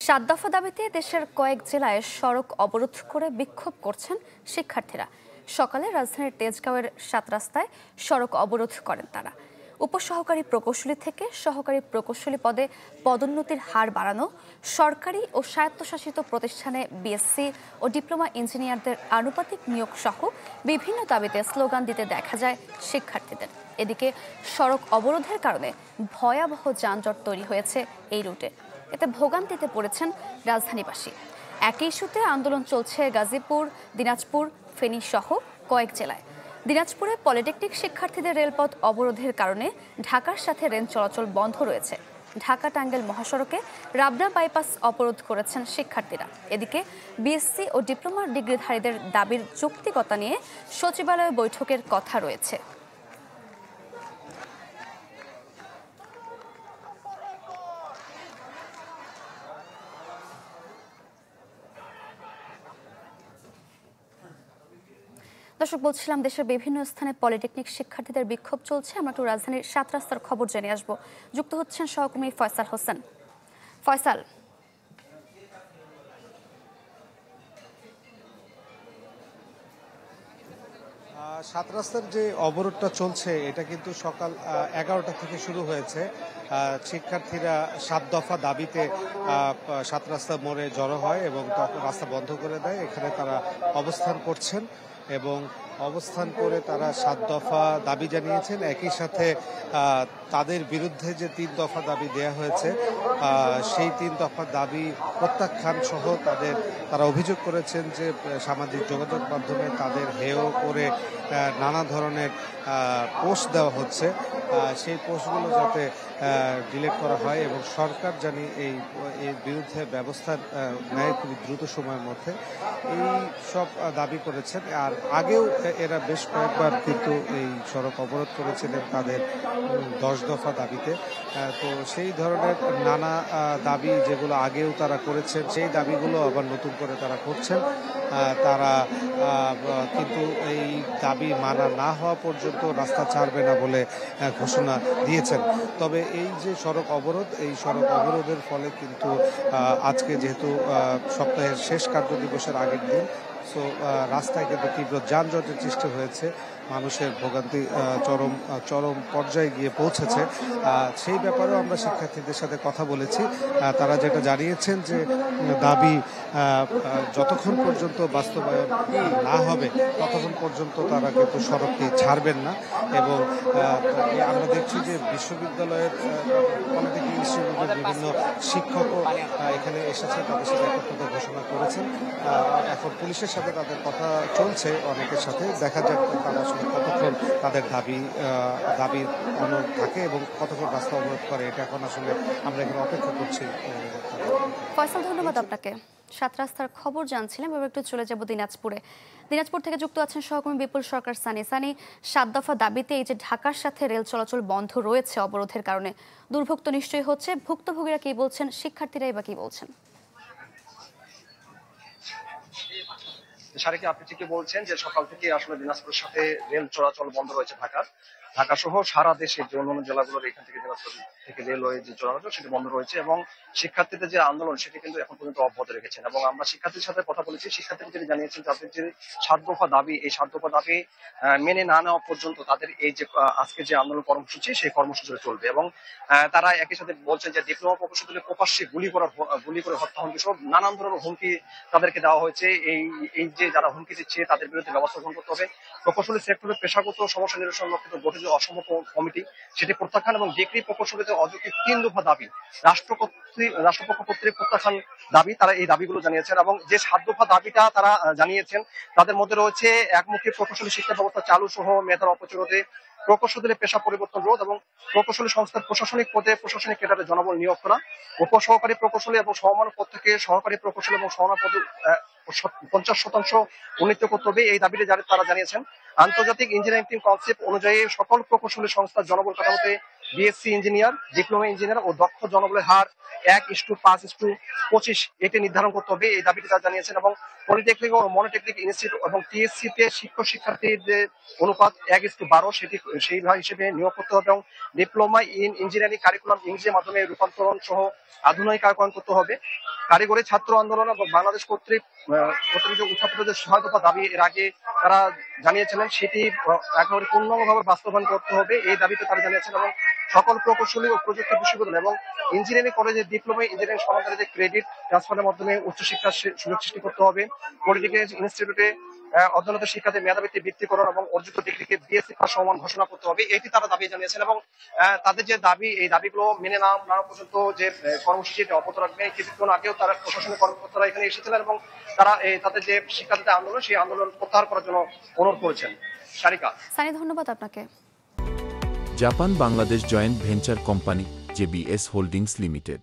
৭ দফা দাবিতে দেশের কয়েক জেলায় সড়ক অবরোধ করে বিক্ষোভ করছেন শিক্ষার্থীরা। সকালে রাজধানীর তেজগাঁওয়ের ৭ রাস্তায় সড়ক অবরোধ করেন তারা। উপসহকারী প্রকৌশলী থেকে সহকারী প্রকৌশলী পদে পদোন্নতির হার বাড়ানো, সরকারি ও স্বায়ত্তশাসিত প্রতিষ্ঠানে বিএসসি ও ডিপ্লোমা ইঞ্জিনিয়ারদের আনুপাতিক নিয়োগ সহ বিভিন্ন দাবিতে স্লোগান দিতে দেখা যায় শিক্ষার্থীদের। এদিকে সড়ক অবরোধের কারণে ভয়াবহ যানজট তৈরি হয়েছে এই রুটে। এতে ভোগান্তিতে পড়েছেন রাজধানীবাসী। একই ইস্যুতে আন্দোলন চলছে গাজীপুর, দিনাজপুর, ফেনী সহ কয়েক জেলায়। দিনাজপুরে পলিটেকনিক শিক্ষার্থীদের রেলপথ অবরোধের কারণে ঢাকার সাথে রেল চলাচল বন্ধ রয়েছে। ঢাকা টাঙ্গাইল মহাসড়কে রাবনা বাইপাস অবরোধ করেছেন শিক্ষার্থীরা। এদিকে বিএসসি ও ডিপ্লোমা ডিগ্রিধারীদের দাবির যৌক্তিকতা নিয়ে সচিবালয়ে বৈঠকের কথা রয়েছে। দর্শক, বলছিলাম দেশের বিভিন্ন স্থানে পলিটেকনিক শিক্ষার্থীদের বিক্ষোভ চলছে। আমরা একটু রাজধানীর ৭ রাস্তার খবর জেনে আসবো। যুক্ত হচ্ছেন সহকর্মী ফয়সাল হোসেন। ফয়সাল, ৭ রাস্তার যে অবরোধটা চলছে এটা কিন্তু সকাল ১১টা থেকে শুরু হয়েছে। শিক্ষার্থীরা ৭ দফা দাবিতে ৭ রাস্তা মোড়ে জড়ো হয় এবং তখন রাস্তা বন্ধ করে দেয়। এখানে তারা অবস্থান করছেন এবং অবস্থান করে তারা 7 দফা দাবি জানিয়েছেন। একই সাথে তাদের বিরুদ্ধে যে 3 দফা দাবি দেয়া হয়েছে সেই 3 দফা দাবি প্রত্যাখ্যান সহ তারা অভিযোগ করেছেন যে সামাজিক যোগাযোগ মাধ্যমে তাদের হেয় করে নানা ধরনের পোস্ট দেওয়া হচ্ছে। সেই পোস্টগুলো যাতে ডিলিট করা হয় এবং সরকার জানি এই বিরুদ্ধে ব্যবস্থা নেয় খুবই দ্রুত সময়ের মধ্যে, এই সব দাবি করেছেন। আর আগেও এরা বেশ কয়েকবার কিন্তু এই সড়ক অবরোধ করেছিলেন তাদের 10 দফা দাবিতে। তো সেই ধরনের নানা দাবি যেগুলো আগেও তারা করেছেন সেই দাবিগুলো আবার নতুন করে তারা করছেন। তারা কিন্তু এই দাবি মানা না হওয়া পর্যন্ত রাস্তা ছাড়বে না বলে ঘোষণা দিয়েছেন। তবে এই যে সড়ক অবরোধ, এই সড়ক অবরোধের ফলে কিন্তু আজকে যেহেতু সপ্তাহের শেষ কার্যদিবসের আগের দিন, সো রাস্তায় কিন্তু তীব্র যানজটের সৃষ্টি হয়েছে। মানুষের ভোগান্তি চরম পর্যায়ে গিয়ে পৌঁছেছে। সেই ব্যাপারেও আমরা শিক্ষার্থীদের সাথে কথা বলেছি। তারা যেটা জানিয়েছেন যে দাবি যতক্ষণ পর্যন্ত বাস্তবায়ন না হবে ততক্ষণ পর্যন্ত তারা কিন্তু সড়কটি ছাড়বেন না। এবং আমরা দেখছি যে বিশ্ববিদ্যালয়ের পলিটেকনিক ইনস্টিটিউটের বিভিন্ন শিক্ষকও এখানে এসেছে, তাদের সাথে একত্রিত ঘোষণা করেছেন। এখন পুলিশের সাথে তাদের কথা চলছে, অনেকের সাথে। দেখা যাক তারা আসলে কতক্ষণ তাদের দাবির অনুরোধ থাকে এবং কতক্ষণ রাস্তা অবরোধ করে। এটা এখন আসলে আমরা এখানে অপেক্ষা করছি। ফয়সাল, ধন্যবাদ আপনাকে। ৭ রাস্তার খবর জানছিলাম। এবার একটু চলে যাব দিনাজপুরে। দিনাজপুর থেকে যুক্ত আছেন সহকর্মী বিপুল সরকার সানি। ৭ দফা দাবিতে এই যে ঢাকার সাথে রেল চলাচল বন্ধ রয়েছে অবরোধের কারণে, দুর্ভোগ তো নিশ্চয়ই হচ্ছে। ভুক্তভোগীরা কি বলছেন, শিক্ষার্থীরাই বা কি বলছেন? সারিকে আপনি ঠিকই বলছেন যে সকাল থেকে আসলে দিনাজপুরের সাথে রেল চলাচল বন্ধ রয়েছে। ঢাকা সহ সারা দেশে যে অন্যান্য জেলাগুলোর এখান থেকে দিনাজপুর থেকে রেলওয়ে যে চলাচল সেটি বন্ধ রয়েছে এবং শিক্ষার্থীদের যে আন্দোলন সেটি কিন্তু এখন পর্যন্ত অব্যাহত রেখেছেন। এবং আমরা শিক্ষার্থীর সাথে কথা বলেছি, শিক্ষার্থীরা যেটি জানিয়েছেন তাদের যে 7 দফা দাবি, এই 7 দফা দাবি মেনে না নেওয়া পর্যন্ত তাদের এই যে আজকে যে আন্দোলন কর্মসূচি সেই কর্মসূচি চলবে। এবং তারা একই সাথে বলছেন যে ডিপ্লোমা প্রকৌশলী প্রকাশ্যে গুলি করে হত্যা হুমকি সহ নানান ধরনের হুমকি তাদেরকে দেওয়া হয়েছে। এই যে যারা হুমকি দিচ্ছে তাদের বিরুদ্ধে ব্যবস্থা গ্রহণ করতে হবে। প্রকৌশলী সেক্টরের পেশাগত সমস্যা নিরসন লক্ষ্যে গঠিত অসম কমিটি সেটি প্রত্যাখ্যান এবং ডিগ্রি প্রকৌশলীতে অযৌক্তিক 3 দফা দাবি রাষ্ট্রপক্ষ কর্তৃক প্রত্যাখ্যান দাবি, তারা এই দাবিগুলো জানিয়েছেন। এবং যে 7 দফা দাবিটা তারা জানিয়েছেন তাদের মধ্যে রয়েছে একমুখী প্রকৌশলী শিক্ষা ব্যবস্থা চালু সহ মেধার অপচয় রোধে, প্রকৌশলীদের পেশা পরিবর্তন রোধ এবং প্রকৌশলী সংস্থার প্রশাসনিক পদে প্রশাসনিক ক্যাডারে জনবল নিয়োগ করা, উপসহকারী প্রকৌশলী এবং সমমান পদ থেকে সহকারী প্রকৌশলী এবং সমমান পদে 50% উন্নীত করতে হবে, এই দাবিটি তারা জানিয়েছেন। আন্তর্জাতিক ইঞ্জিনিয়ারিং কনসেপ্ট অনুযায়ী সকল প্রকৌশলী সংস্থার জনবল কাঠামোতে বিএসসি ইঞ্জিনিয়ার, ডিপ্লোমা ইঞ্জিনিয়ার ও দক্ষ জনবলের হার 1:5:25 এটি নির্ধারণ করতে হবে, এই দাবিটি তারা জানিয়েছেন। এবং পলিটেকনিক ও মনোটেকনিক ইনস্টিটিউট এবং টিএসসি তে শিক্ষার্থীদের অনুপাত 1:12 সেটি সেই হিসেবে নিয়োগ করতে হবে এবং ডিপ্লোমা ইন ইঞ্জিনিয়ারিং কারিকুলাম ইংরেজি মাধ্যমে রূপান্তরণ সহ আধুনিকায়ন করতে হবে। কারিগরি ছাত্র আন্দোলন এবং বাংলাদেশ কর্তৃক যে উত্থাপিত যে 6 দফা দাবি এর আগে তারা জানিয়েছিলেন সেটি একেবারে পূর্ণাঙ্গভাবে বাস্তবায়ন করতে হবে, এই দাবিতে তারা জানিয়েছেন। এবং সকল প্রকৌশলী ও প্রযুক্তি বিশ্ববিদ্যালয় এবং ইঞ্জিনিয়ারিং কলেজে ডিপ্লোমা ইঞ্জিনিয়ারিং সমান্তরালে যে ক্রেডিট ট্রান্সফারের মাধ্যমে উচ্চশিক্ষার সুযোগ সৃষ্টি করতে হবে। পলিটেকনিক ইনস্টিটিউটে অধ্যয়নরত শিক্ষার্থীর মেধাবৃত্তি বৃত্তিকরণ এবং অর্জিত ডিগ্রিকে বিএসসি পাস সমান ঘোষণা করতে হবে, এটি তারা দাবি জানিয়েছেন। এবং তাদের যে দাবি, এই দাবিগুলো মেনে না পর্যন্ত যে কর্মসূচি অব্যাহত রাখবে। কিছুক্ষণ আগেও তারা প্রশাসনিক কর্মকর্তারা এখানে এসেছিলেন এবং তারা তাদের যে শিক্ষার্থীদের আন্দোলন সেই আন্দোলন প্রত্যাহার করার জন্য অনুরোধ করেছেন। সারিকা। সানি, ধন্যবাদ আপনাকে। Japan Bangladesh joint venture company JBS holdings limited